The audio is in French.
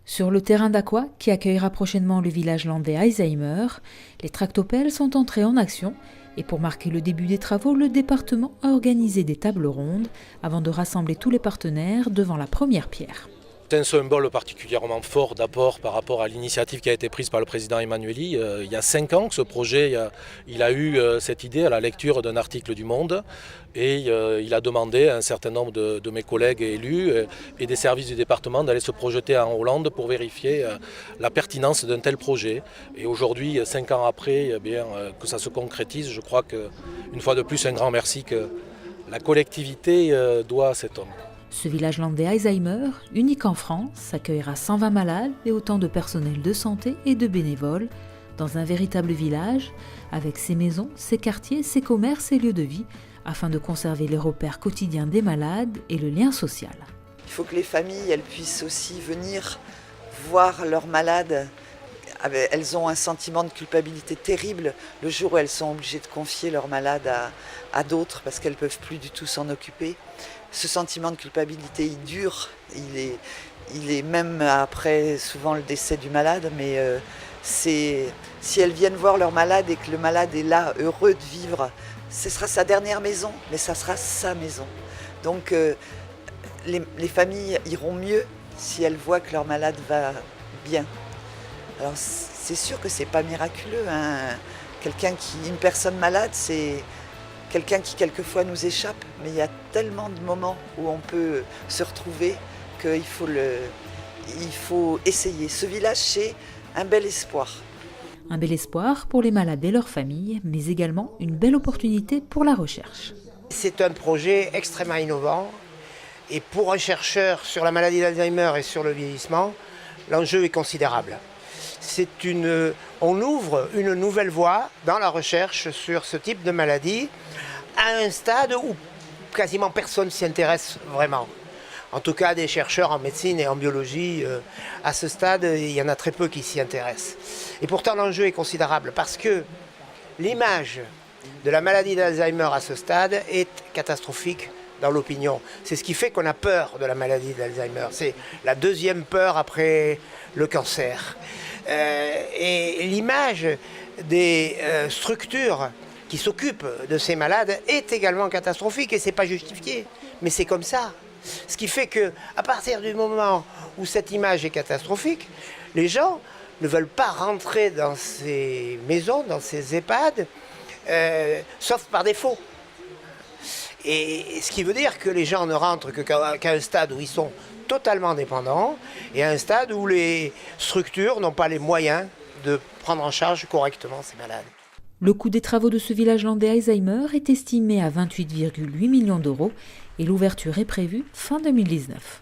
Sur le terrain d'Aqua, qui accueillera prochainement le village landais Alzheimer, les tractopelles sont entrés en action et pour marquer le début des travaux, le département a organisé des tables rondes avant de rassembler tous les partenaires devant la première pierre. C'est un symbole particulièrement fort d'abord par rapport à l'initiative qui a été prise par le président Emmanueli. Il y a 5 ans que ce projet il a eu cette idée à la lecture d'un article du Monde et il a demandé à un certain nombre de mes collègues élus et des services du département d'aller se projeter en Hollande pour vérifier la pertinence d'un tel projet. Et aujourd'hui, 5 ans après, eh bien, que ça se concrétise, je crois qu'une fois de plus un grand merci que la collectivité doit à cet homme. Ce village landais Alzheimer, unique en France, accueillera 120 malades et autant de personnel de santé et de bénévoles dans un véritable village avec ses maisons, ses quartiers, ses commerces et lieux de vie afin de conserver les repères quotidiens des malades et le lien social. Il faut que les familles elles puissent aussi venir voir leurs malades. Elles ont un sentiment de culpabilité terrible le jour où elles sont obligées de confier leurs malades à d'autres parce qu'elles ne peuvent plus du tout s'en occuper. Ce sentiment de culpabilité, il dure, il est même après souvent le décès du malade, mais si elles viennent voir leur malade et que le malade est là, heureux de vivre, ce sera sa dernière maison, mais ça sera sa maison. Donc les familles iront mieux si elles voient que leur malade va bien. Alors c'est sûr que c'est pas miraculeux, hein. Une personne malade, c'est quelqu'un qui quelquefois nous échappe, mais il y a tellement de moments où on peut se retrouver qu'il faut essayer. Ce village, c'est un bel espoir. Un bel espoir pour les malades et leurs familles, mais également une belle opportunité pour la recherche. C'est un projet extrêmement innovant et pour un chercheur sur la maladie d'Alzheimer et sur le vieillissement, l'enjeu est considérable. On ouvre une nouvelle voie dans la recherche sur ce type de maladie à un stade où quasiment personne s'y intéresse vraiment. En tout cas, des chercheurs en médecine et en biologie, à ce stade, il y en a très peu qui s'y intéressent. Et pourtant, l'enjeu est considérable parce que l'image de la maladie d'Alzheimer à ce stade est catastrophique dans l'opinion. C'est ce qui fait qu'on a peur de la maladie d'Alzheimer. C'est la deuxième peur après le cancer. Et l'image des structures qui s'occupent de ces malades est également catastrophique et ce n'est pas justifié, mais c'est comme ça. Ce qui fait qu'à partir du moment où cette image est catastrophique, les gens ne veulent pas rentrer dans ces maisons, dans ces EHPAD, sauf par défaut. Et ce qui veut dire que les gens ne rentrent qu'à un stade où ils sont totalement dépendants et à un stade où les structures n'ont pas les moyens de prendre en charge correctement ces malades. Le coût des travaux de ce village landais Alzheimer est estimé à 28,8 millions d'euros et l'ouverture est prévue fin 2019.